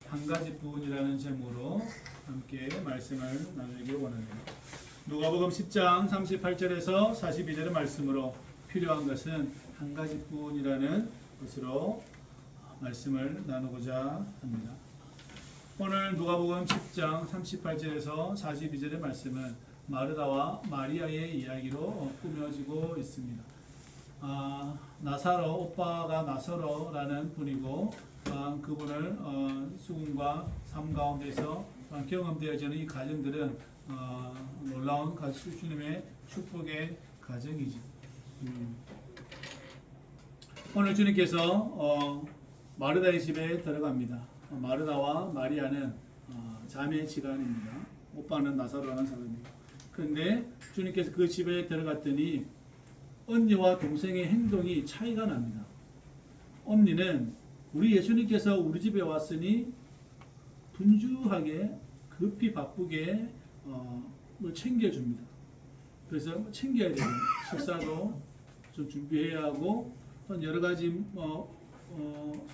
한 가지뿐이라는 제목으로 함께 말씀을 나누기 원합니다. 누가복음 10장 38절에서 42절의 말씀으로 필요한 것은 한 가지뿐이라는 것으로 말씀을 나누고자 합니다. 오늘 누가복음 10장 38절에서 42절의 말씀은 마르다와 마리아의 이야기로 꾸며지고 있습니다. 나사로, 오빠가 나사로라는 분이고 그분을 수군과 삶 가운데서 경험되어지는 이 가정들은 놀라운 주님의 축복의 가정이지. 오늘 주님께서 마르다의 집에 들어갑니다. 마르다와 마리아는 자매지간입니다. 오빠는 나사로라는 사람입니다. 그런데 주님께서 그 집에 들어갔더니 언니와 동생의 행동이 차이가 납니다. 언니는 우리 예수님께서 우리 집에 왔으니 분주하게 급히 바쁘게 뭘 챙겨줍니다. 그래서 챙겨야 돼요. 식사도 좀 준비해야 하고 또 여러 가지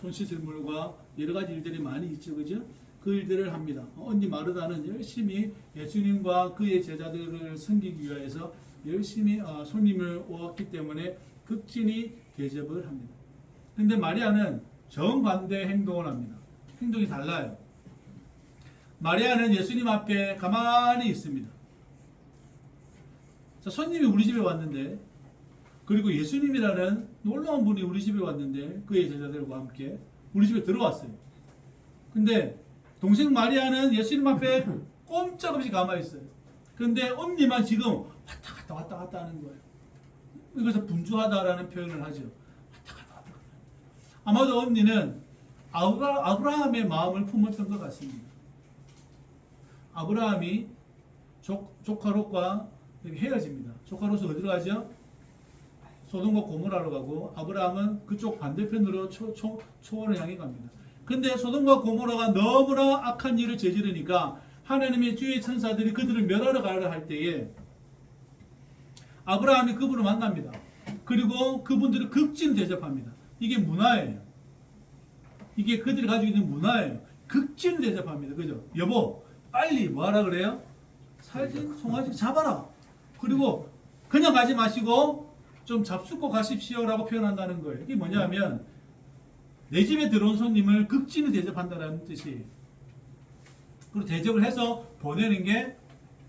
손 씻을 물과 여러 가지 일들이 많이 있죠, 그죠? 그 일들을 합니다. 언니 마르다는 열심히 예수님과 그의 제자들을 섬기기 위해서 열심히 손님을 오았기 때문에 극진히 대접을 합니다. 그런데 마리아는 정반대 행동을 합니다. 행동이 달라요. 마리아는 예수님 앞에 가만히 있습니다. 자, 손님이 우리 집에 왔는데, 그리고 예수님이라는 놀라운 분이 우리 집에 왔는데 그의 제자들과 함께 우리 집에 들어왔어요. 근데 동생 마리아는 예수님 앞에 꼼짝없이 가만히 있어요. 그런데 언니만 지금 왔다 갔다 하는 거예요. 그래서 분주하다라는 표현을 하죠. 왔다 갔다. 아마도 언니는 아브라함의 마음을 품었던 것 같습니다. 아브라함이 조카 롯과 헤어집니다. 조카 롯은 어디로 가죠? 소돔과 고모라로 가고 아브라함은 그쪽 반대편으로 초원을 향해 갑니다. 근데 소돔과 고모라가 너무나 악한 일을 저지르니까 하나님의 주의 천사들이 그들을 멸하러 가려 할 때에 아브라함이 그분을 만납니다. 그리고 그분들을 극진 대접합니다. 이게 문화예요. 이게 그들이 가지고 있는 문화예요. 극진 대접합니다. 그죠? 여보, 빨리 뭐하라 그래요? 살진 송아지 잡아라. 그리고 그냥 가지 마시고 좀 잡숫고 가십시오라고 표현한다는 거예요. 이게 뭐냐면 내 집에 들어온 손님을 극진히 대접한다는 뜻이에요. 그리고 대접을 해서 보내는 게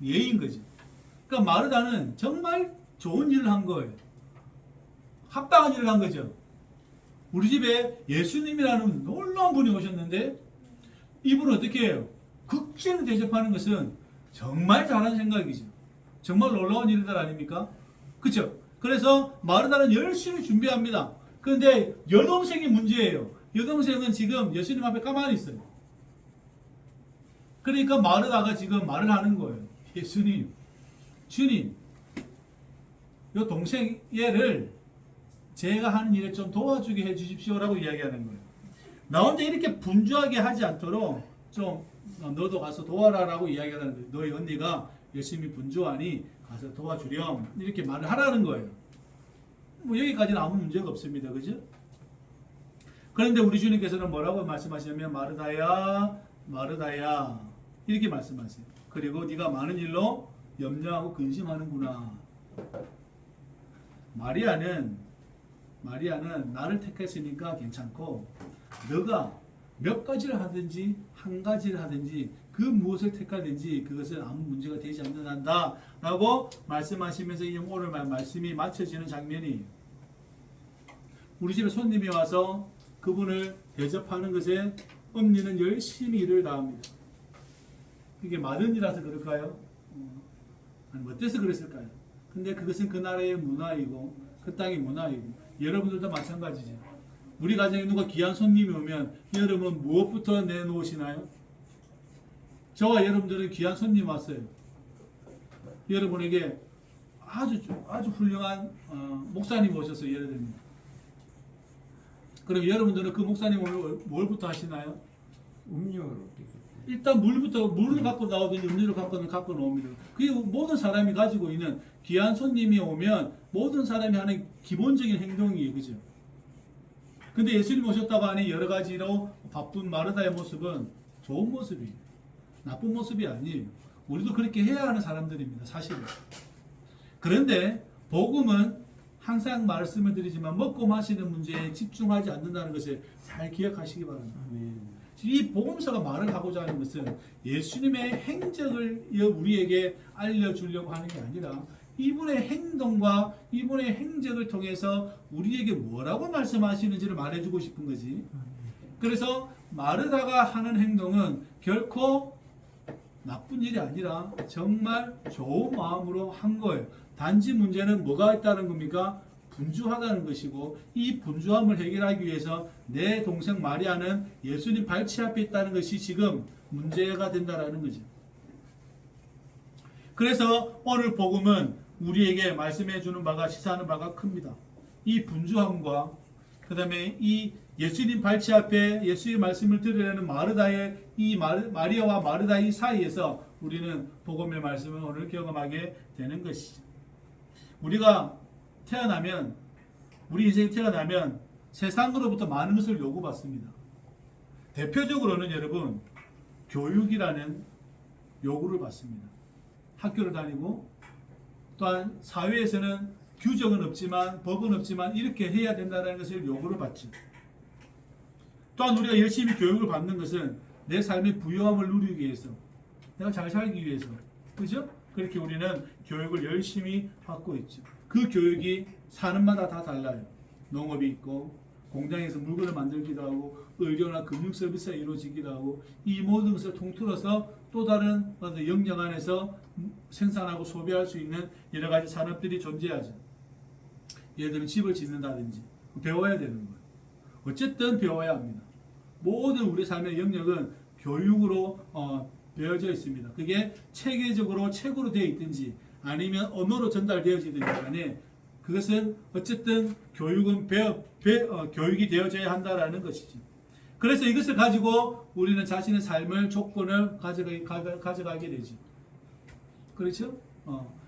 예의인 거지. 그러니까 마르다는 정말 좋은 일을 한 거예요. 합당한 일을 한 거죠. 우리 집에 예수님이라는 놀라운 분이 오셨는데 이분을 어떻게 해요? 극진히 대접하는 것은 정말 잘한 생각이죠. 정말 놀라운 일들 아닙니까? 그렇죠? 그래서 마르다는 열심히 준비합니다. 그런데 여동생이 문제예요. 여동생은 지금 예수님 앞에 가만히 있어요. 그러니까 마르다가 지금 말을 하는 거예요. 예수님, 주님, 요 동생 얘를 제가 하는 일에 좀 도와주게 해주십시오라고 이야기하는 거예요. 나 혼자 이렇게 분주하게 하지 않도록 좀 너도 가서 도와라라고 이야기하는 거예요. 너희 언니가 열심히 분주하니 가서 도와주렴 이렇게 말을 하라는 거예요. 뭐 여기까지는 아무 문제가 없습니다. 그죠? 그런데 우리 주님께서는 뭐라고 말씀하시냐면 마르다야 마르다야 이렇게 말씀하세요. 그리고 네가 많은 일로 염려하고 근심하는구나. 마리아는 나를 택했으니까 괜찮고 너가 몇 가지를 하든지 한 가지를 하든지 그 무엇을 택하든지 그것은 아무 문제가 되지 않는다 라고 말씀하시면서 이 오늘 말씀이 맞춰지는 장면이 우리 집에 손님이 와서 그분을 대접하는 것에 언니는 열심히 일을 다합니다. 이게 마른이라서 그럴까요? 아니 어때서 그랬을까요? 근데 그것은 그 나라의 문화이고 그 땅의 문화이고 여러분들도 마찬가지죠. 우리 가정에 누가 귀한 손님이 오면 여러분 무엇부터 내놓으시나요? 저와 여러분들은 귀한 손님 왔어요. 여러분에게 아주 훌륭한 목사님 오셨어요. 예를 들면. 그럼 여러분들은 그 목사님 오면 뭘부터 하시나요? 음료를 일단 물을 갖고 나오든지 음료를 갖고 나옵니다. 그 모든 사람이 가지고 있는 귀한 손님이 오면 모든 사람이 하는 기본적인 행동이에요. 그죠? 근데 예수님 오셨다고 하니 여러 가지로 바쁜 마르다의 모습은 좋은 모습이에요. 나쁜 모습이 아니에요. 우리도 그렇게 해야 하는 사람들입니다. 사실은. 그런데 복음은 항상 말씀을 드리지만 먹고 마시는 문제에 집중하지 않는다는 것을 잘 기억하시기 바랍니다. 이 복음서가 말을 하고자 하는 것은 예수님의 행적을 우리에게 알려주려고 하는 게 아니라 이분의 행동과 이분의 행적을 통해서 우리에게 뭐라고 말씀하시는지를 말해주고 싶은 거지. 그래서 마르다가 하는 행동은 결코 나쁜 일이 아니라 정말 좋은 마음으로 한 거예요. 단지 문제는 뭐가 있다는 겁니까? 분주하다는 것이고, 이 분주함을 해결하기 위해서 내 동생 마리아는 예수님 발치 앞에 있다는 것이 지금 문제가 된다는 거죠. 그래서 오늘 복음은 우리에게 말씀해 주는 바가, 시사하는 바가 큽니다. 이 분주함과 그 다음에 이 예수님 발치 앞에 예수의 말씀을 들으려는 마르다의 이 마리아와 마르다의 사이에서 우리는 복음의 말씀을 오늘 경험하게 되는 것이죠. 우리가 태어나면, 우리 인생이 태어나면 세상으로부터 많은 것을 요구받습니다. 대표적으로는 여러분, 교육이라는 요구를 받습니다. 학교를 다니고, 또한 사회에서는 규정은 없지만, 법은 없지만 이렇게 해야 된다는 것을 요구를 받죠. 또한 우리가 열심히 교육을 받는 것은 내 삶의 부유함을 누리기 위해서, 내가 잘 살기 위해서, 그죠? 그렇게 우리는 교육을 열심히 받고 있죠. 그 교육이 산업마다 다 달라요. 농업이 있고, 공장에서 물건을 만들기도 하고, 의료나 금융 서비스가 이루어지기도 하고, 이 모든 것을 통틀어서 또 다른 영역 안에서 생산하고 소비할 수 있는 여러 가지 산업들이 존재하죠. 예를 들면 집을 짓는다든지 배워야 되는 거예요. 어쨌든 배워야 합니다. 모든 우리 삶의 영역은 교육으로 되어져 있습니다. 그게 체계적으로 책으로 되어 있든지 아니면 언어로 전달되어지든지 간에 그것은 어쨌든 교육은 교육이 되어져야 한다라는 것이지. 그래서 이것을 가지고 우리는 자신의 삶을 조건을 가져가게 되지. 그렇죠?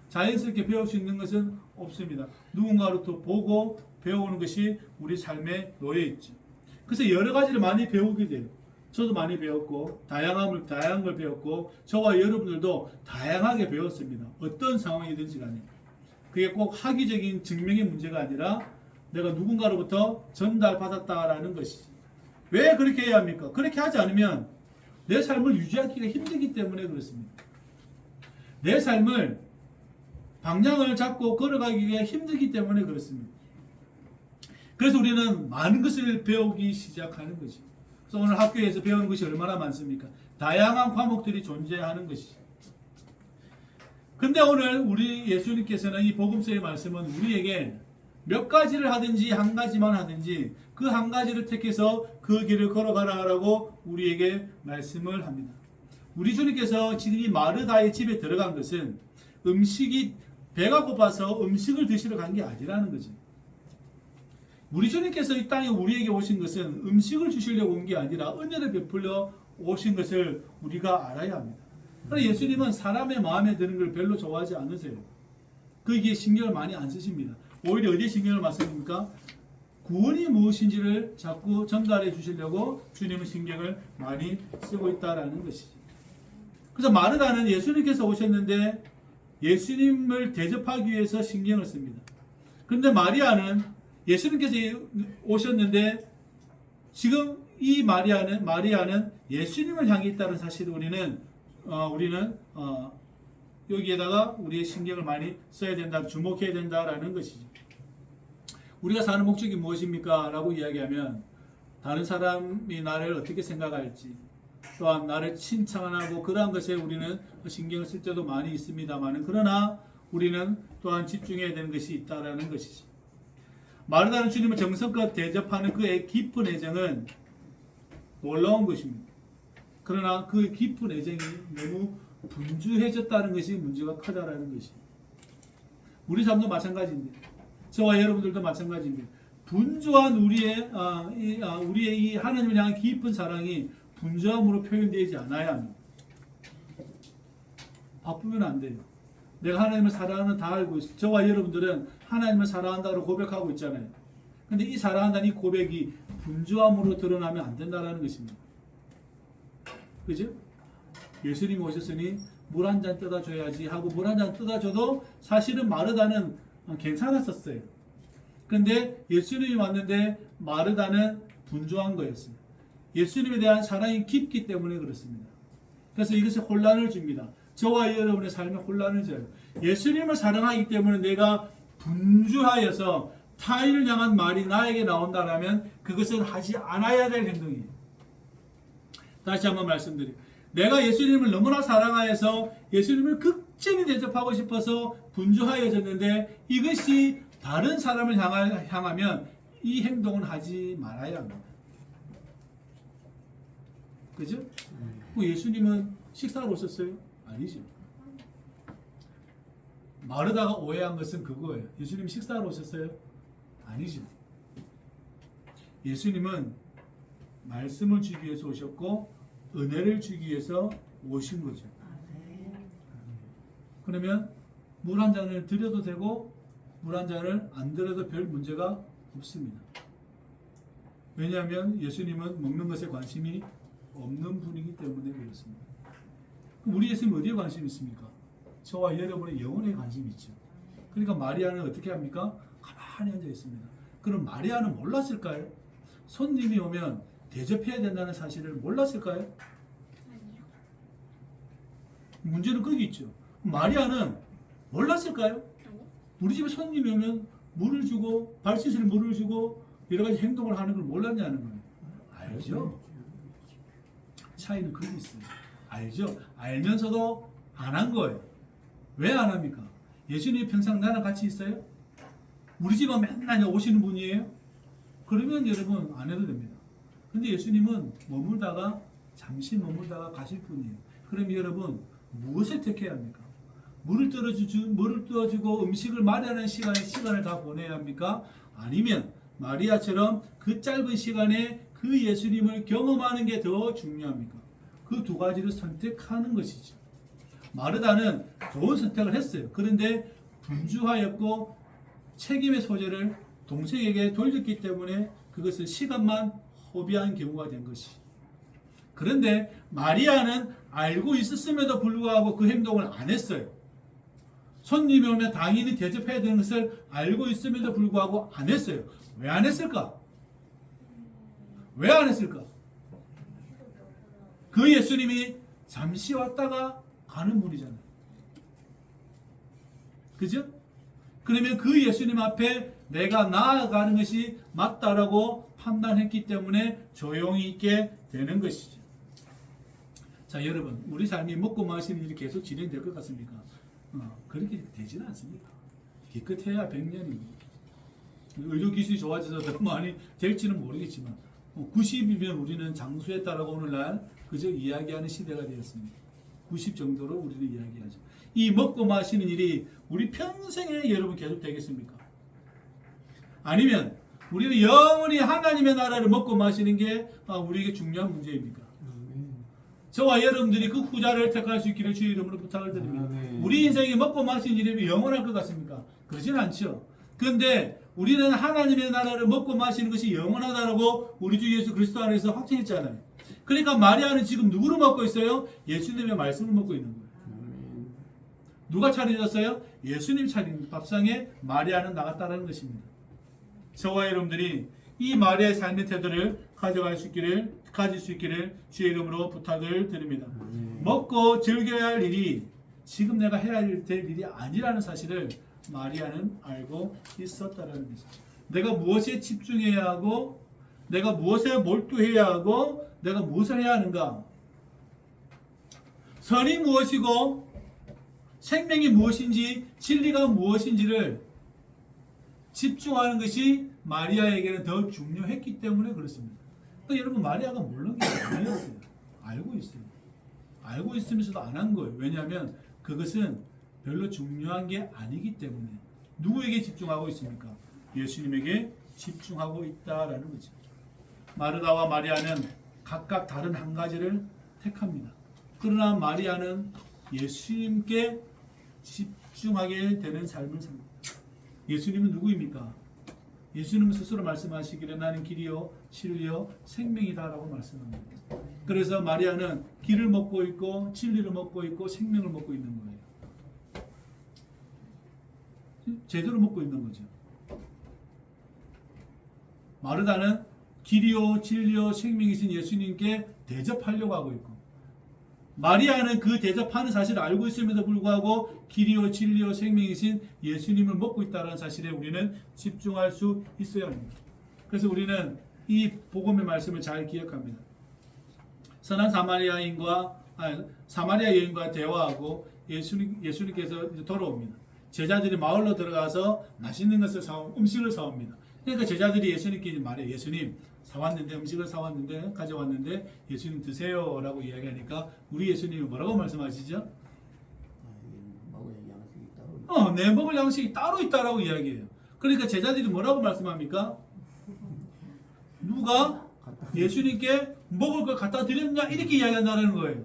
자연스럽게 배울 수 있는 것은 없습니다. 누군가로부터 보고 배우는 것이 우리 삶에 놓여 있죠. 그래서 여러 가지를 많이 배우게 돼요. 저도 많이 배웠고, 다양한 걸 배웠고, 저와 여러분들도 다양하게 배웠습니다. 어떤 상황이든지 간에. 그게 꼭 학위적인 증명의 문제가 아니라 내가 누군가로부터 전달받았다라는 것이지. 왜 그렇게 해야 합니까? 그렇게 하지 않으면 내 삶을 유지하기가 힘들기 때문에 그렇습니다. 내 삶을 방향을 잡고 걸어가기가 힘들기 때문에 그렇습니다. 그래서 우리는 많은 것을 배우기 시작하는 거지. 그래서 오늘 학교에서 배우는 것이 얼마나 많습니까? 다양한 과목들이 존재하는 것이죠. 근데 오늘 우리 예수님께서는 이 복음서의 말씀은 우리에게 몇 가지를 하든지 한 가지만 하든지 그 한 가지를 택해서 그 길을 걸어가라라고 우리에게 말씀을 합니다. 우리 주님께서 지금 이 마르다의 집에 들어간 것은 배가 고파서 음식을 드시러 간 게 아니라는 거죠. 우리 주님께서 이 땅에 우리에게 오신 것은 음식을 주시려고 온 게 아니라 은혜를 베풀려 오신 것을 우리가 알아야 합니다. 그러나 예수님은 사람의 마음에 드는 걸 별로 좋아하지 않으세요. 거기에 신경을 많이 안 쓰십니다. 오히려 어디에 신경을 많이 씁니까? 구원이 무엇인지를 자꾸 전달해 주시려고 주님은 신경을 많이 쓰고 있다는 것이죠. 그래서 마르다는 예수님께서 오셨는데 예수님을 대접하기 위해서 신경을 씁니다. 그런데 마리아는 예수님께서 오셨는데 지금 이 마리아는 예수님을 향해 있다는 사실을 우리는 여기에다가 우리의 신경을 많이 써야 된다, 주목해야 된다라는 것이죠. 우리가 사는 목적이 무엇입니까? 라고 이야기하면 다른 사람이 나를 어떻게 생각할지, 또한 나를 칭찬하고 그러한 것에 우리는 신경을 쓸 때도 많이 있습니다만, 그러나 우리는 또한 집중해야 되는 것이 있다라는 것이죠. 마르다는 주님을 정성껏 대접하는 그의 깊은 애정은 놀라운 것입니다. 그러나 그 깊은 애정이 너무 분주해졌다는 것이 문제가 크다라는 것입니다. 우리 삶도 마찬가지입니다. 저와 여러분들도 마찬가지입니다. 분주한 우리의 이 하나님을 향한 깊은 사랑이 분주함으로 표현되지 않아야 합니다. 바쁘면 안 돼요. 내가 하나님을 사랑하는 다 알고 있어요. 저와 여러분들은 하나님을 사랑한다고 고백하고 있잖아요. 근데 이 사랑한다는 이 고백이 분주함으로 드러나면 안 된다는 것입니다. 그죠? 예수님이 오셨으니 물 한 잔 떠다 줘야지 하고 물 한 잔 떠다 줘도 사실은 마르다는 괜찮았었어요. 근데 예수님이 왔는데 마르다는 분주한 거였어요. 예수님에 대한 사랑이 깊기 때문에 그렇습니다. 그래서 이것이 혼란을 줍니다. 저와 여러분의 삶에 혼란을 줘요. 예수님을 사랑하기 때문에 내가 분주하여서 타인을 향한 말이 나에게 나온다면 그것은 하지 않아야 될 행동이에요. 다시 한번 말씀드려요. 내가 예수님을 너무나 사랑하여서 예수님을 극진히 대접하고 싶어서 분주하여졌는데 이것이 다른 사람을 향하면 이 행동은 하지 말아야 합니다. 그죠? 예수님은 식사를 오셨어요? 아니죠. 마르다가 오해한 것은 그거예요. 예수님 식사를 오셨어요? 아니죠. 예수님은 말씀을 주기 위해서 오셨고 은혜를 주기 위해서 오신 거죠. 그러면 물 한 잔을 드려도 되고 물 한 잔을 안 드려도 별 문제가 없습니다. 왜냐하면 예수님은 먹는 것에 관심이 없는 분이기 때문에 그렇습니다. 그럼 우리 예수님 어디에 관심이 있습니까? 저와 여러분의 영혼에 관심이 있죠. 그러니까 마리아는 어떻게 합니까? 가만히 앉아 있습니다. 그럼 마리아는 몰랐을까요? 손님이 오면 대접해야 된다는 사실을 몰랐을까요? 아니요. 문제는 거기 있죠. 마리아는 몰랐을까요? 아니. 우리 집에 손님이 오면 물을 주고 발 씻을 물을 주고 여러 가지 행동을 하는 걸 몰랐냐는 거예요. 알죠? 차이는 거기 있어요. 알죠? 알면서도 안 한 거예요. 왜 안 합니까? 예수님이 평생 나랑 같이 있어요? 우리 집에 맨날 오시는 분이에요? 그러면 여러분 안 해도 됩니다. 근데 예수님은 잠시 머물다가 가실 분이에요. 그럼 여러분 무엇을 택해야 합니까? 물을 떠주고 음식을 마련하는 시간을 다 보내야 합니까? 아니면 마리아처럼 그 짧은 시간에 그 예수님을 경험하는 게 더 중요합니까? 그 두 가지를 선택하는 것이죠. 마르다는 좋은 선택을 했어요. 그런데 분주하였고 책임의 소재를 동생에게 돌렸기 때문에 그것은 시간만 허비한 경우가 된 것이. 그런데 마리아는 알고 있었음에도 불구하고 그 행동을 안 했어요. 손님이 오면 당연히 대접해야 되는 것을 알고 있음에도 불구하고 안 했어요. 왜 안 했을까? 왜 안 했을까? 그 예수님이 잠시 왔다가 가는 분이잖아요. 그죠? 그러면 그 예수님 앞에 내가 나아가는 것이 맞다라고 판단했기 때문에 조용히 있게 되는 것이죠. 자, 여러분, 우리 삶이 먹고 마시는 일이 계속 진행될 것 같습니까? 그렇게 되지는 않습니다. 기껏해야 100년입니다. 의료기술이 좋아져서 더 많이 될지는 모르겠지만 90이면 우리는 장수했다라고 오늘날 그저 이야기하는 시대가 되었습니다. 90 정도로 우리는 이야기하죠. 이 먹고 마시는 일이 우리 평생에 여러분 계속 되겠습니까? 아니면 우리는 영원히 하나님의 나라를 먹고 마시는 게 우리에게 중요한 문제입니까? 저와 여러분들이 그 후자를 택할 수 있기를 주의 이름으로 부탁을 드립니다. 우리 인생이 먹고 마시는 일이 영원할 것 같습니까? 그러진 않죠. 그런데 우리는 하나님의 나라를 먹고 마시는 것이 영원하다라고 우리 주 예수 그리스도 안에서 확증했잖아요. 그러니까 마리아는 지금 누구를 먹고 있어요? 예수님의 말씀을 먹고 있는 거예요. 누가 차려줬어요? 예수님 차린 밥상에 마리아는 나갔다는 것입니다. 저와 여러분들이 이 마리아의 삶의 태도를 가질 수 있기를 주의 이름으로 부탁을 드립니다. 먹고 즐겨야 할 일이 지금 내가 해야 될 일이 아니라는 사실을 마리아는 알고 있었다는 것이죠. 내가 무엇에 집중해야 하고 내가 무엇에 몰두해야 하고 내가 무엇을 해야 하는가? 선이 무엇이고 생명이 무엇인지 진리가 무엇인지를 집중하는 것이 마리아에게는 더 중요했기 때문에 그렇습니다. 그러니까 여러분 마리아가 모르는 게 아니었어요. 알고 있어요. 알고 있으면서도 안 한 거예요. 왜냐하면 그것은 별로 중요한 게 아니기 때문에. 누구에게 집중하고 있습니까? 예수님에게 집중하고 있다라는 거죠. 마르다와 마리아는 각각 다른 한 가지를 택합니다. 그러나 마리아는 예수님께 집중하게 되는 삶을 삽니다. 예수님은 누구입니까? 예수님은 스스로 말씀하시기를 나는 길이요 진리요 생명이다라고 말씀합니다. 그래서 마리아는 길을 먹고 있고 진리를 먹고 있고 생명을 먹고 있는 거예요. 제대로 먹고 있는 거죠. 마르다는 길이요 진리요 생명이신 예수님께 대접하려고 하고 있고, 마리아는 그 대접하는 사실을 알고 있음에도 불구하고 길이요 진리요 생명이신 예수님을 먹고 있다는 사실에 우리는 집중할 수 있어야 합니다. 그래서 우리는 이 복음의 말씀을 잘 기억합니다. 선한 사마리아 여인과 대화하고 예수님께서 이제 돌아옵니다. 제자들이 마을로 들어가서 맛있는 것을 음식을 사옵니다. 그러니까 제자들이 예수님께 말해요. 예수님 사왔는데, 음식을 사왔는데, 가져왔는데 예수님 드세요라고 이야기하니까 우리 예수님이 뭐라고 말씀하시죠? 내 먹을 양식이 따로 있다라고 이야기해요. 그러니까 제자들이 뭐라고 말씀합니까? 누가 예수님께 먹을 걸 갖다 드렸냐 이렇게 이야기한다는 거예요.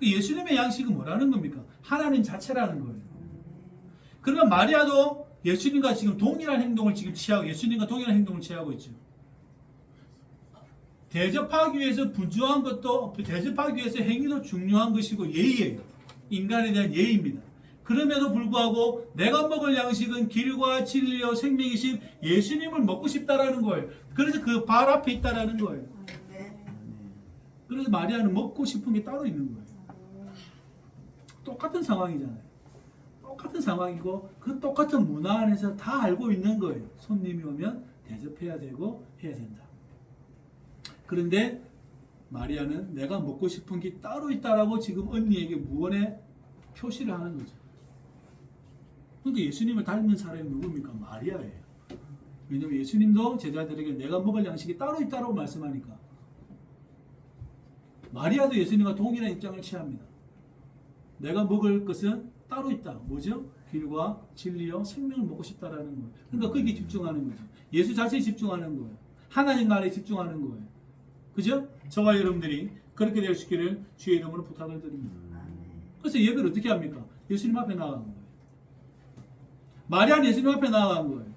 예수님의 양식은 뭐라는 겁니까? 하나님 자체라는 거예요. 그러면 마리아도 예수님과 지금 동일한 행동을 지금 취하고, 예수님과 동일한 행동을 취하고 있죠. 대접하기 위해서 분주한 것도, 대접하기 위해서 행위도 중요한 것이고 예의예요. 인간에 대한 예의입니다. 그럼에도 불구하고 내가 먹을 양식은 길과 진리요 생명이신 예수님을 먹고 싶다라는 거예요. 그래서 그 발 앞에 있다라는 거예요. 그래서 마리아는 먹고 싶은 게 따로 있는 거예요. 똑같은 상황이잖아요. 똑같은 상황이고 그 똑같은 문화 안에서 다 알고 있는 거예요. 손님이 오면 대접해야 되고 해야 된다. 그런데 마리아는 내가 먹고 싶은 게 따로 있다라고 지금 언니에게 무언의 표시를 하는 거죠. 그러니까 예수님을 닮은 사람이 누굽니까? 마리아예요. 왜냐하면 예수님도 제자들에게 내가 먹을 양식이 따로 있다라고 말씀하니까 마리아도 예수님과 동일한 입장을 취합니다. 내가 먹을 것은 따로 있다. 뭐죠? 길과 진리요 생명을 먹고 싶다라는 거예요. 그러니까 거기에 집중하는 거죠. 예수 자체에 집중하는 거예요. 하나님 나라에 집중하는 거예요. 그죠? 저와 여러분들이 그렇게 될 수 있기를 주의 이름으로 부탁을 드립니다. 그래서 예배를 어떻게 합니까? 예수님 앞에 나아간 거예요. 마리아는 예수님 앞에 나아간 거예요.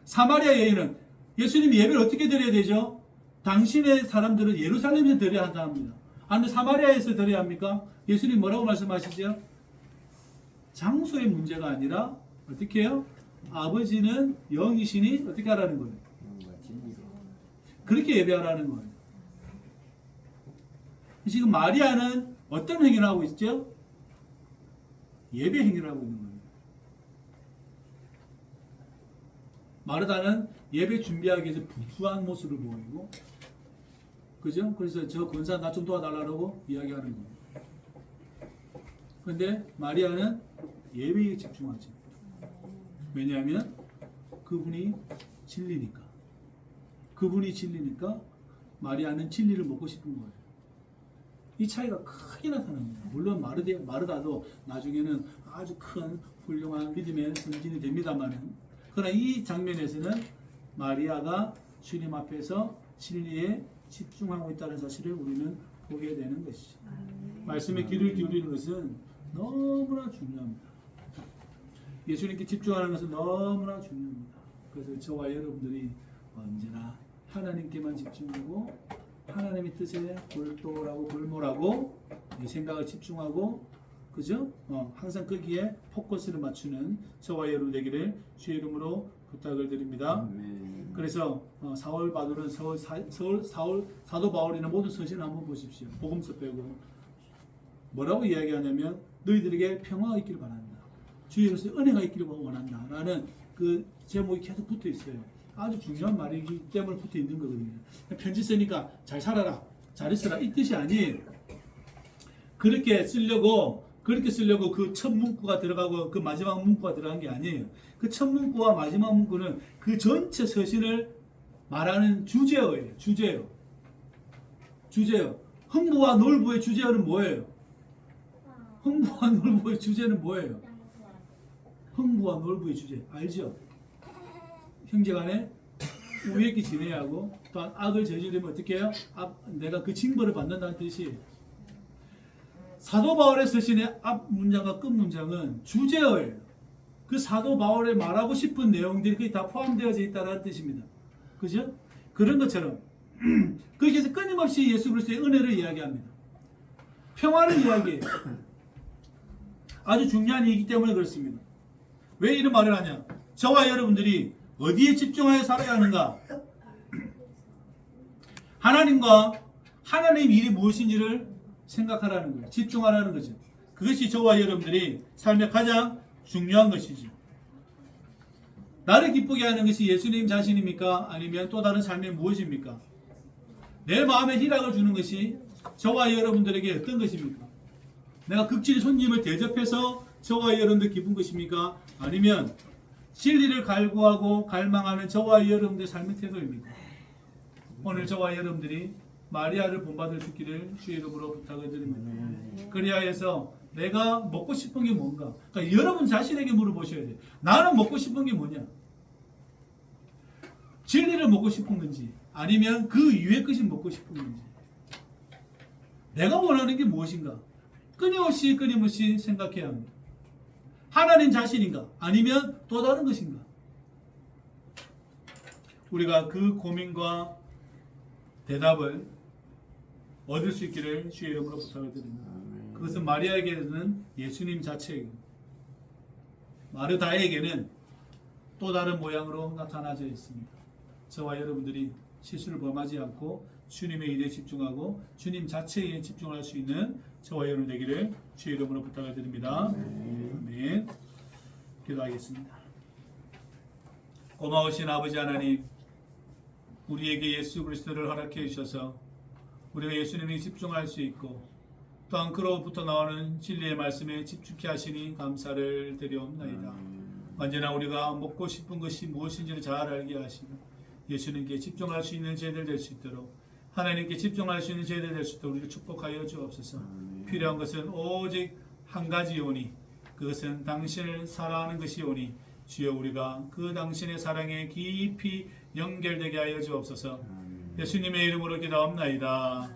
사마리아 여인은 예수님 예배를 어떻게 드려야 되죠? 당신의 사람들은 예루살렘에서 드려야 한다 합니다. 아니면 사마리아에서 드려야 합니까? 예수님 뭐라고 말씀하시죠? 장소의 문제가 아니라 어떻게 해요? 아버지는 영이시니 어떻게 하라는 거예요? 그렇게 예배하라는 거예요. 지금 마리아는 어떤 행위를 하고 있죠? 예배 행위를 하고 있는 거예요. 마르다는 예배 준비하기 위해서 분주한 모습을 보이고, 그죠? 그래서 저 권사 나 좀 도와달라고 이야기하는 거예요. 그런데 마리아는 예배에 집중하죠. 왜냐하면 그분이 진리니까. 그분이 진리니까 마리아는 진리를 먹고 싶은 거예요. 이 차이가 크게 나타납니다. 물론 마르다도 나중에는 아주 큰 훌륭한 믿음의 성진이 됩니다만은, 그러나 이 장면에서는 마리아가 주님 앞에서 진리에 집중하고 있다는 사실을 우리는 보게 되는 것이죠. 말씀에 귀를 기울이는 것은 너무나 중요합니다. 예수님께 집중하는 것은 너무나 중요합니다. 그래서 저와 여러분들이 언제나 하나님께만 집중하고 하나님의 뜻에 골몰하고 이 생각을 집중하고, 그죠? 항상 거기에 포커스를 맞추는 저와 여러분 되기를 주의 이름으로 부탁을 드립니다. 그래서 사도 바울이나 모든 서신을 한번 보십시오. 복음서 빼고 뭐라고 이야기하냐면 너희들에게 평화가 있기를 바란다. 주의 이름으로 은혜가 있기를 원한다. 라는 그 제목이 계속 붙어 있어요. 아주 중요한 말이기 때문에 붙어 있는 거거든요. 편지 쓰니까 잘 살아라, 잘 있어라 이 뜻이 아니에요. 그렇게 쓰려고 그 첫 문구가 들어가고 그 마지막 문구가 들어간 게 아니에요. 그 첫 문구와 마지막 문구는 그 전체 서신을 말하는 주제어예요. 주제어. 흥부와 놀부의 주제어는 뭐예요? 흥부와 놀부의 주제는 뭐예요? 흥부와 놀부의 주제 알죠? 형제간에 우애 있게 지내야 하고, 또한 악을 저지르면 어떻게 해요? 내가 그 징벌을 받는다는 뜻이에요. 사도 바울의 서신의 앞 문장과 끝 문장은 주제어예요. 그 사도 바울의 말하고 싶은 내용들이 거의 다 포함되어져 있다는 뜻입니다. 그죠? 그런 것처럼 그렇게 해서 끊임없이 예수 그리스도의 은혜를 이야기합니다. 평화를 이야기해요. 아주 중요한 얘기이기 때문에 그렇습니다. 왜 이런 말을 하냐? 저와 여러분들이 어디에 집중하여 살아야 하는가? 하나님과 하나님의 일이 무엇인지를 생각하라는 거예요. 집중하라는 거죠. 그것이 저와 여러분들이 삶의 가장 중요한 것이죠. 나를 기쁘게 하는 것이 예수님 자신입니까? 아니면 또 다른 삶이 무엇입니까? 내 마음에 희락을 주는 것이 저와 여러분들에게 어떤 것입니까? 내가 극진히 손님을 대접해서 저와 여러분들 기쁜 것입니까? 아니면 진리를 갈구하고 갈망하는 저와 여러분들의 삶의 태도입니까? 오늘 저와 여러분들이 마리아를 본받을 수 있기를 주의 이름으로 부탁을 드립니다. 그리하여서 내가 먹고 싶은 게 뭔가? 그러니까 여러분 자신에게 물어보셔야 돼요. 나는 먹고 싶은 게 뭐냐? 진리를 먹고 싶은 건지 아니면 그 이외의 것이 먹고 싶은 건지 내가 원하는 게 무엇인가? 끊임없이 생각해야 합니다. 하나님 자신인가? 아니면 또 다른 것인가? 우리가 그 고민과 대답을 얻을 수 있기를 주의 이름으로 부탁을 드립니다. 그것은 마리아에게는 예수님 자체이고 마르다에게는 또 다른 모양으로 나타나져 있습니다. 저와 여러분들이 실수를 범하지 않고 주님의 일에 집중하고 주님 자체에 집중할 수 있는 저와 여러분 되기를 주의 이름으로 부탁을 드립니다. 아멘. 기도하겠습니다. 고마우신 아버지 하나님, 우리에게 예수 그리스도를 허락해 주셔서 우리가 예수님에 집중할 수 있고 또한 그로부터 나오는 진리의 말씀에 집중케 하시니 감사를 드려옵나이다. 언제나 우리가 먹고 싶은 것이 무엇인지를 잘 알게 하시고 예수님께 집중할 수 있는 제들 될 수 있도록 하나님께 집중할 수 있는 제들 될 수 있도록 우리를 축복하여 주옵소서. 필요한 것은 오직 한 가지오니 그것은 당신을 사랑하는 것이오니 주여 우리가 그 당신의 사랑에 깊이 연결되게 하여 주옵소서. 예수님의 이름으로 기도합나이다.